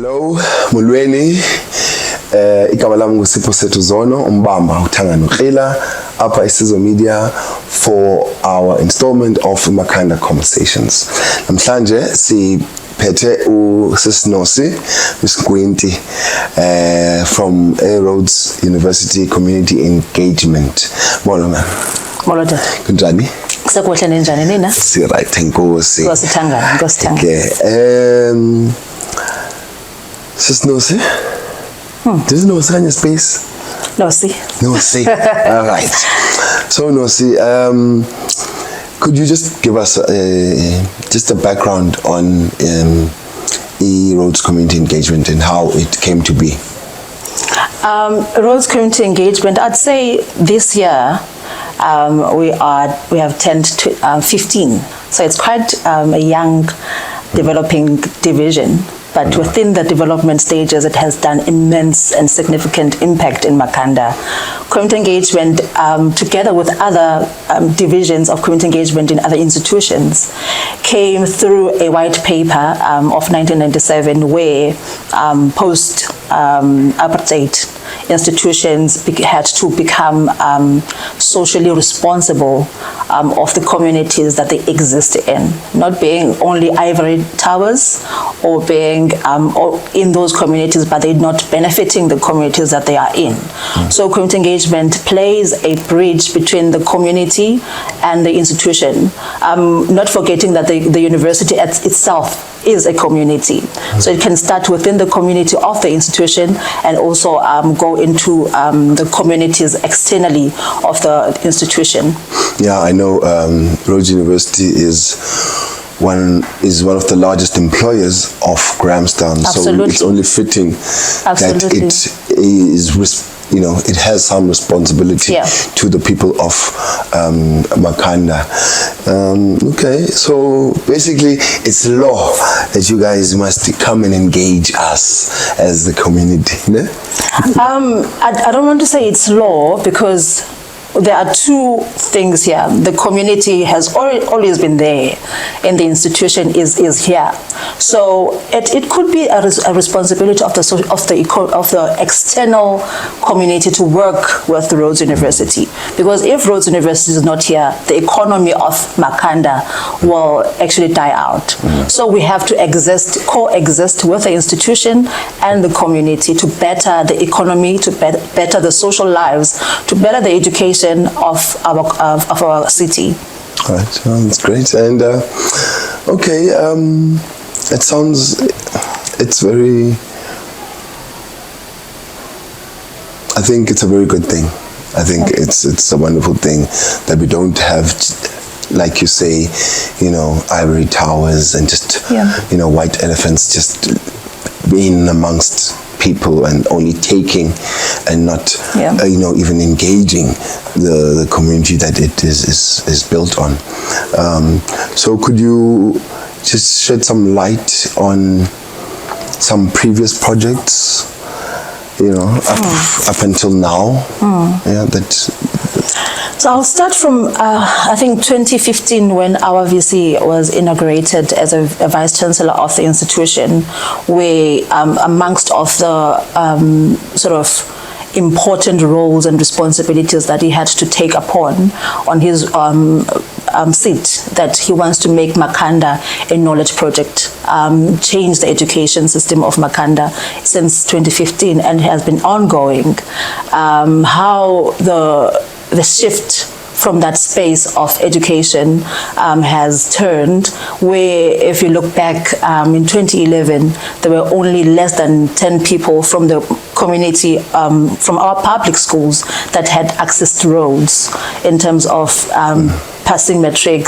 Hello, Mulweni. Igama lami nguSipho Sethu Zono, umbamba uthanga noqila apha eSizwe Media for our installment of Makhanda Conversations. Namhlanje siphethe uSis Nosi Nkwinti from Rhodes University Community Engagement. Molo man. Molo da. Kunjani? Kusakuhle nenjani nina? Si right, enkosi. Nkosithanga, nkosithanga. Okay. Sis Nosi? Does Nosi have space? Nosi. Nosi. All right. So Nosi, could you just give us just a background on Rhodes Community Engagement and how it came to be? Rhodes Community Engagement, I'd say this year we have turned to 15. So it's quite a young developing division. But within the development stages, it has done immense and significant impact in Makhanda. Community engagement, together with other divisions of community engagement in other institutions, came through a white paper of 1997 where post-apartheid institutions had to become socially responsible of the communities that they exist in, not being only ivory towers or being or in those communities, but they're not benefiting the communities that they are in. So community engagement plays a bridge between the community and the institution, not forgetting that the university itself is a community. So it can start within the community of the institution and also go into the communities externally of the institution. Yeah, I know Rhodes University is one of the largest employers of Grahamstown. Absolutely. So it's only fitting Absolutely. that it is, it has some responsibility to the people of Makhanda. Okay, so basically it's law that you guys must come and engage us as the community. Ne? I don't want to say it's law because there are two things here. The community has always been there, and the institution is here. So it could be a responsibility of the external community to work with Rhodes University, because if Rhodes University is not here, the economy of Makhanda will actually die out. So we have to coexist with the institution and the community to better the economy, to better the social lives, to better the education of our city. All right, sounds great. And okay, it sounds, it's very, I think it's a very good thing. I think it's a wonderful thing that we don't have, like you say, ivory towers and just, white elephants just being amongst people and only taking and not, even engaging the community that it is built on. So could you just shed some light on some previous projects, up until now? So I'll start from, I think, 2015 when our VC was inaugurated as a Vice Chancellor of the institution, where amongst of the sort of important roles and responsibilities that he had to take upon on his seat, that he wants to make Makhanda a knowledge project, change the education system of Makhanda since 2015 and has been ongoing. How the shift from that space of education has turned, where if you look back in 2011, there were only less than 10 people from the community, from our public schools that had access to Rhodes in terms of passing matric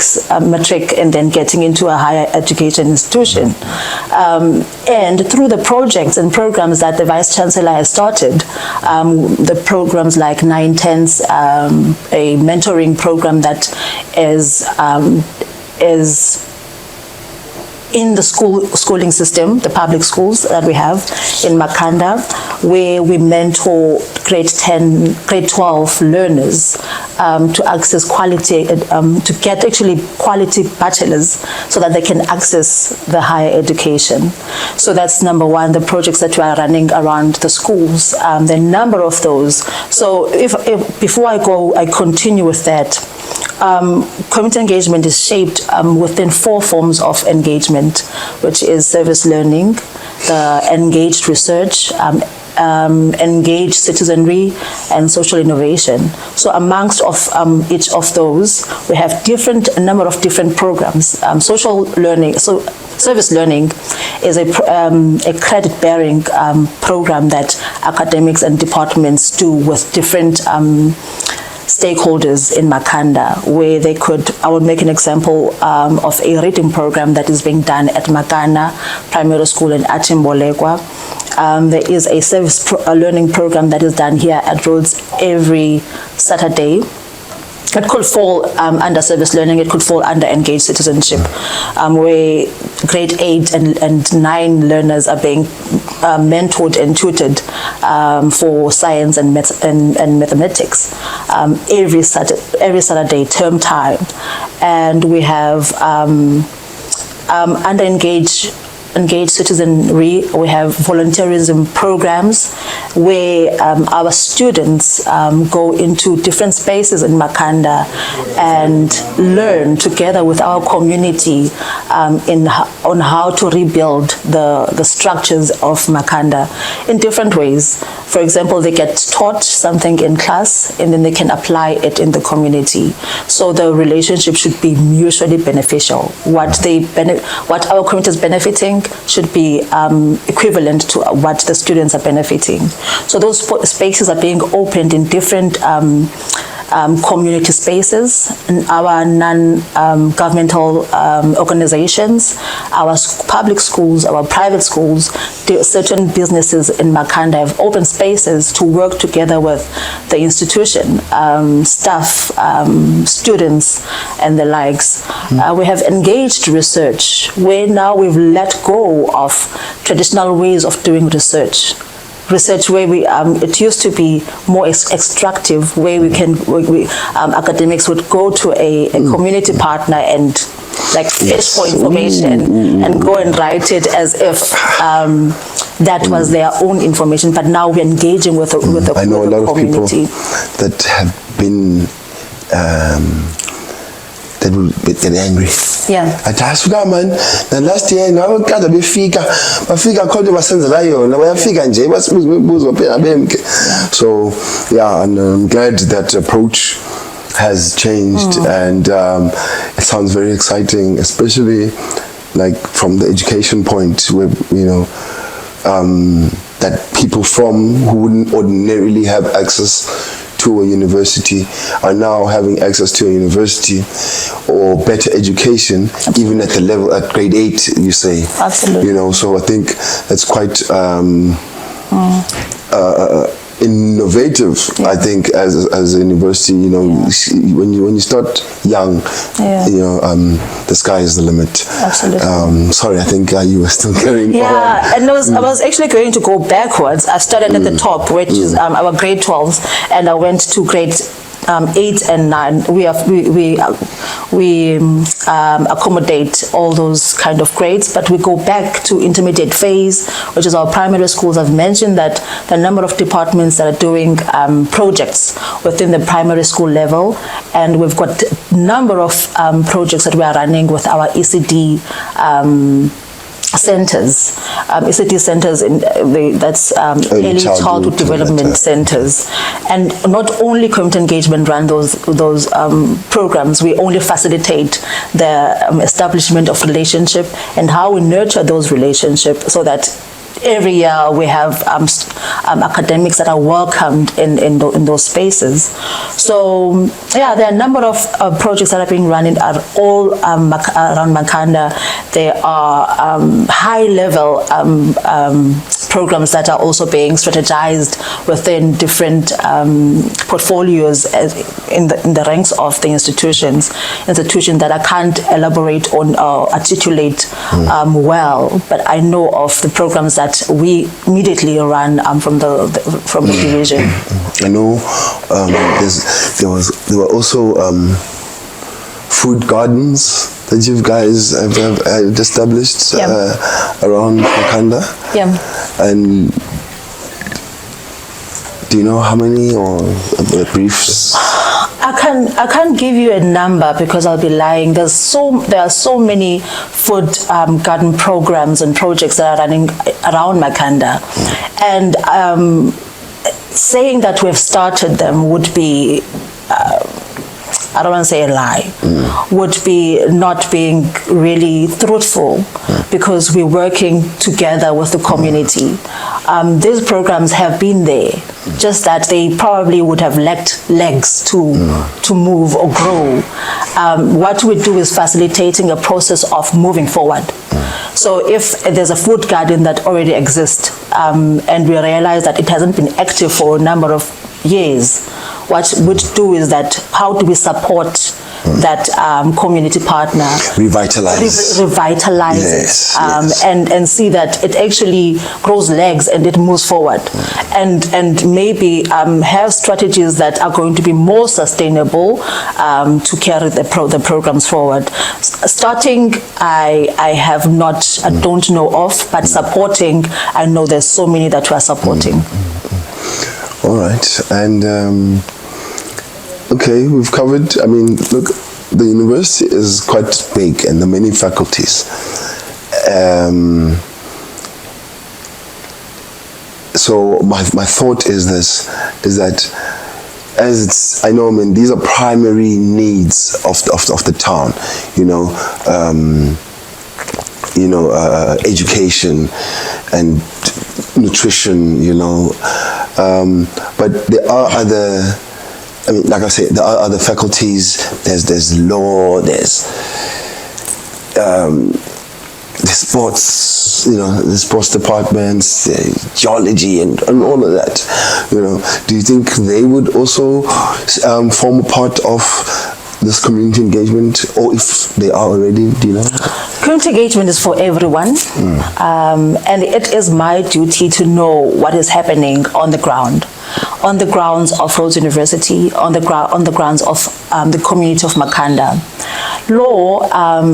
and then getting into a higher education institution. And through the projects and programs that the Vice Chancellor has started, the programs like 910s, a mentoring program that is in the schooling system, the public schools that we have in Makhanda. where we mentor grade 10, grade 12 learners to access quality, to get actually quality bachelors so that they can access the higher education. So that's number one, the projects that we are running around the schools, the number of those. So if before I continue with that, community engagement is shaped within 4 forms of engagement, which is service learning, the engaged research, engaged citizenry, and social innovation. So amongst of each of those, we have a number of different programs. Social learning, so service learning is a credit-bearing program that academics and departments do with different stakeholders in Makhanda, where they could, I would make an example of a reading program that is being done at Makhanda Primary School in Achimbolegwa. There is a service learning program that is done here at Rhodes every Saturday. It could fall under service learning, it could fall under engaged citizenship, where grade 8 and 9 learners are being mentored and tutored for science and mathematics every Saturday term time. And we have under engaged citizenry, we have volunteerism programs where our students go into different spaces in Makhanda and learn together with our community on how to rebuild the structures of Makhanda in different ways. For example, they get taught something in class and then they can apply it in the community. So the relationship should be mutually beneficial. What our community is benefiting should be equivalent to what the students are benefiting. So those spaces are being opened in different community spaces, in our non-governmental organizations, our public schools, our private schools, certain businesses in Makhanda have open spaces to work together with the institution, staff, students, and the likes. We have engaged research, where now we've let go of traditional ways of doing research where it used to be more extractive, where academics would go to a community partner and fish for information and go and write it as if that was their own information. But now we're engaging with the community. I know a lot of people that have been that will get angry. Yeah. Atasuka man, the last year now kada befika konke basenzela yona bayafika nje basibuzo phela bemke. So yeah, and I'm glad that approach has changed and it sounds very exciting, especially from the education point where that people who wouldn't ordinarily have access to a university are now having access to a university or better education. Absolutely. Even at the level at grade 8, you say. Absolutely. So I think that's quite innovative. Yeah. I think as a university, when you start young, the sky is the limit. Absolutely. Sorry, I think you were still carrying on. Yeah, and I was actually going to go backwards. I started at the top, which is our grade 12s, and I went to grade 8 and 9. We accommodate all those kind of grades, but we go back to intermediate phase, which is our primary schools. I've mentioned that the number of departments that are doing projects within the primary school level, and we've got a number of projects that we are running with our ECD centers, ECD centers that's early childhood development centers, and not only community engagement run those programs. We only facilitate the establishment of relationship and how we nurture those relationships, so that every year we have academics that are welcomed in those spaces. So yeah, there are a number of projects that are being run all around Makhanda. There are high level programs that are also being strategized within different portfolios in the ranks of the institutions that I can't elaborate on or articulate well, but I know of the programs that we immediately run from the division. I know there were also food gardens that you guys have established around Makhanda. Yeah. And do you know how many, or briefs? I can't give you a number because I'll be lying. There are so many food garden programs and projects that are running around Makhanda, and saying that we've started them would be, I don't want to say a lie, would be not being really truthful, because we're working together with the community. These programs have been there, just that they probably would have lacked legs to move or grow. What we do is facilitating a process of moving forward. So if there's a food garden that already exists, and we realize that it hasn't been active for a number of years, what we'd do is that how do we support that community partner, revitalize yes, it, and see that it actually grows legs and it moves forward, and maybe have strategies that are going to be more sustainable to carry the programs forward. Starting, I have not, I don't know of, but supporting, I know there's so many that we are supporting. All right, and okay, we've covered, I mean, look, the university is quite big and there are many faculties. So my thought is that as it's, I know, I mean, these are primary needs of the town, education and nutrition, but there are other, I mean, like I say, there are other faculties. There's law. There's sports. The sports departments, geology, and all of that. Do you think they would also form a part of this community engagement, or if they are already? Do you know? Community engagement is for everyone, and it is my duty to know what is happening on the ground. On the grounds of Rhodes University, on the grounds of the community of Makhanda. Law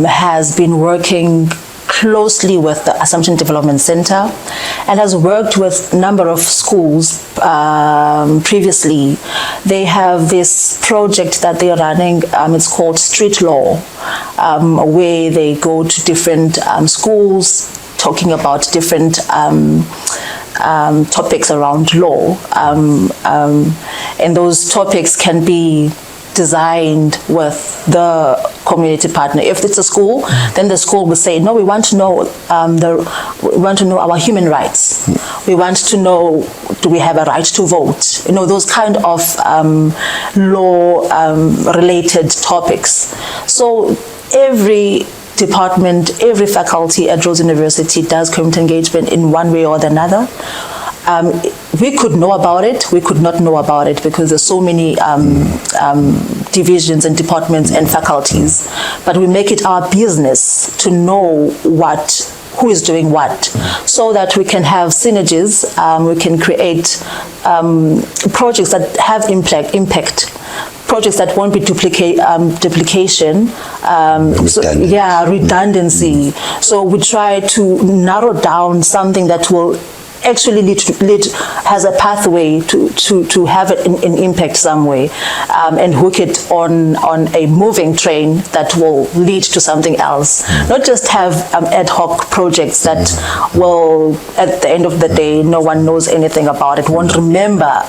has been working closely with the Assumption Development Center and has worked with a number of schools previously. They have this project that they're running, it's called Street Law, where they go to different schools talking about different topics around law, and those topics can be designed with the community partner. If it's a school, then the school will say, no, we want to know our human rights. We want to know, do we have a right to vote? Those kind of law related topics. So every department, every faculty at Rhodes University does community engagement in one way or another. We could know about it, we could not know about it, because there's so many divisions and departments and faculties. But we make it our business to know who is doing what, so that we can have synergies, we can create projects that have impact, projects that won't be duplication, redundancy. So we try to narrow down something that will actually has a pathway to have it in impact some way, and hook it on a moving train that will lead to something else. Not just have ad hoc projects that will, at the end of the day, no one knows anything about it, won't remember.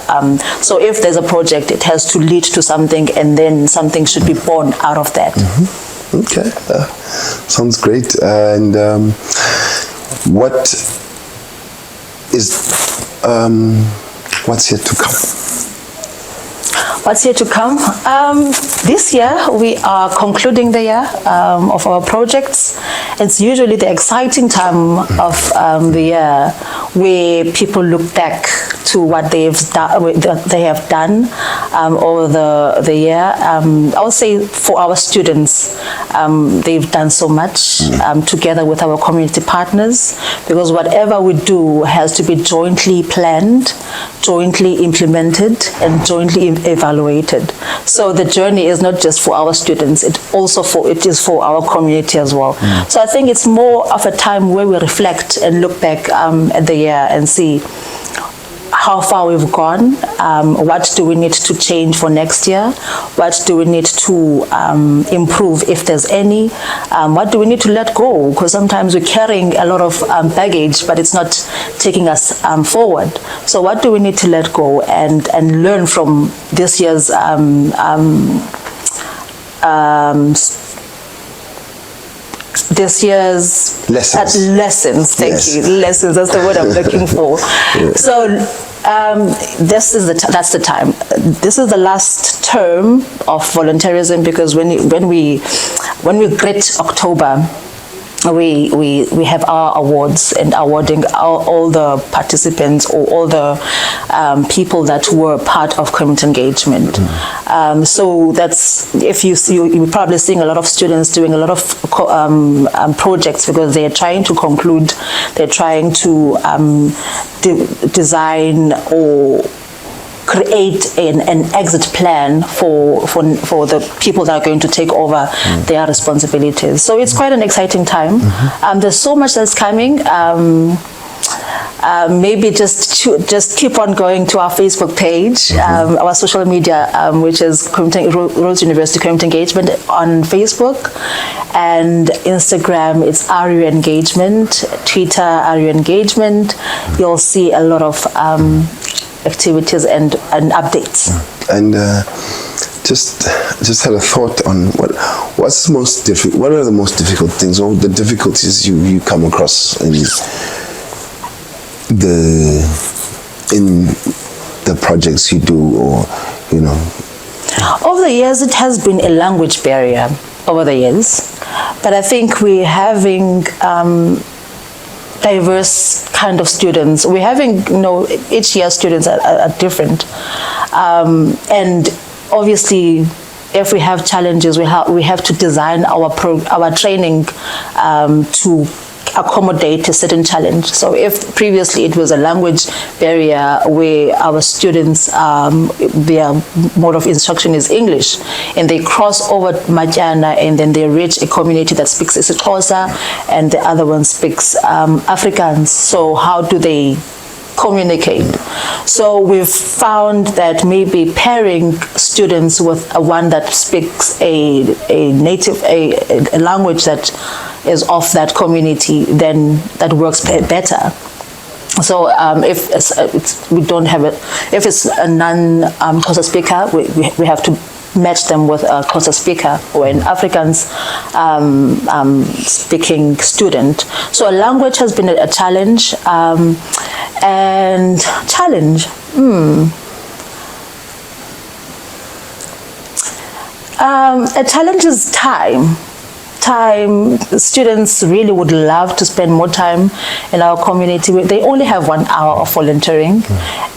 So if there's a project, it has to lead to something, and then something should be born out of that. Okay, sounds great. And what is what's yet to come? What's yet to come? This year we are concluding the year of our projects. It's usually the exciting time of the year where people look back to what they have done over the year. I would say for our students, they've done so much together with our community partners, because whatever we do has to be jointly planned, jointly implemented, and jointly evaluated. So the journey is not just for our students, it is for our community as well. So I think it's more of a time where we reflect and look back at the year and see how far we've gone, what do we need to change for next year, what do we need to improve if there's any, what do we need to let go, because sometimes we're carrying a lot of baggage but it's not taking us forward. So what do we need to let go and learn from this year's lessons. Thank you. Lessons, that's the word I'm looking for. So that's the time. This is the last term of volunteerism, because when we greet October, we have our awards and awarding all the participants or all the people that were part of community engagement. So that's, if you're probably seeing a lot of students doing a lot of projects, because they're trying to conclude, they're trying to design or create an exit plan for the people that are going to take over their responsibilities. So it's quite an exciting time. There's so much that's coming. Maybe just keep on going to our Facebook page, our social media, which is Rhodes University Community Engagement on Facebook, and Instagram it's RU Engagement, Twitter RU Engagement. You'll see a lot of activities and updates. And just had a thought on what's most difficult. What are the most difficult things, or the difficulties you come across in the projects you do, or Over the years, it has been a language barrier over the years, but I think we're having diverse kind of students. We're having, each year students are different, and obviously, if we have challenges, we have to design our training to accommodate a certain challenge. So if previously it was a language barrier where our students, their mode of instruction is English, and they cross over Majana and then they reach a community that speaks isiXhosa and the other one speaks Afrikaans. So how do they communicate? So we've found that maybe pairing students with one that speaks a native language that is of that community, then that works better. So if it's a non-Xhosa speaker, we have to match them with a Xhosa speaker or an Afrikaans speaking student. So language has been a challenge, and challenge. A challenge is time. Students really would love to spend more time in our community. They only have 1 hour of volunteering,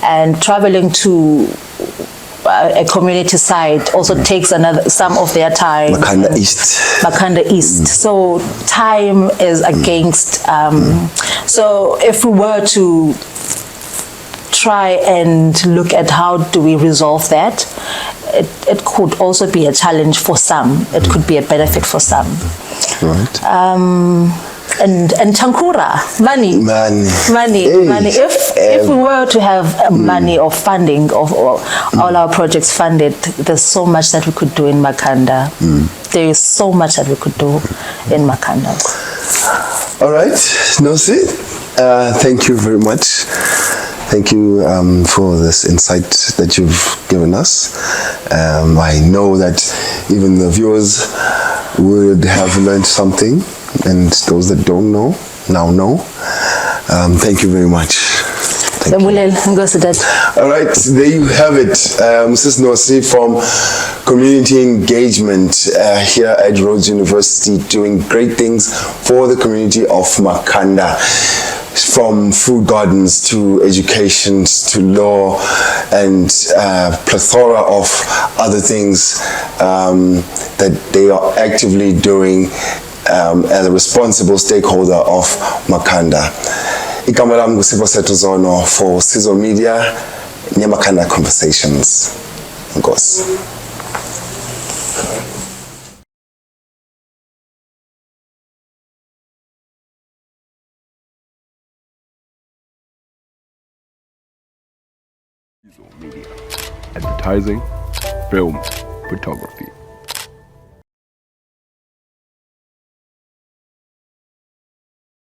and traveling to a community site also takes some of their time. Makhanda East. So time is against. So if we were to try and look at how do we resolve that, it could also be a challenge for some. It could be a benefit for some. Right. And chankura, money. If we were to have money or funding of all our projects funded, there's so much that we could do in Makhanda. There is so much that we could do in Makhanda. All right, Nosi, thank you very much. Thank you for this insight that you've given us. I know that even the viewers would have learned something, and those that don't know, now know. Thank you very much. Thank you. All right, there you have it. Mrs. Nosi from Community Engagement here at Rhodes University, doing great things for the community of Makhanda. from food gardens to education to law and plethora of other things that they are actively doing as a responsible stakeholder of Makhanda. Igama lami nguSipho Setozono for Sizo Media, Makhanda Conversations. Nkosi. Media, advertising, film, photography.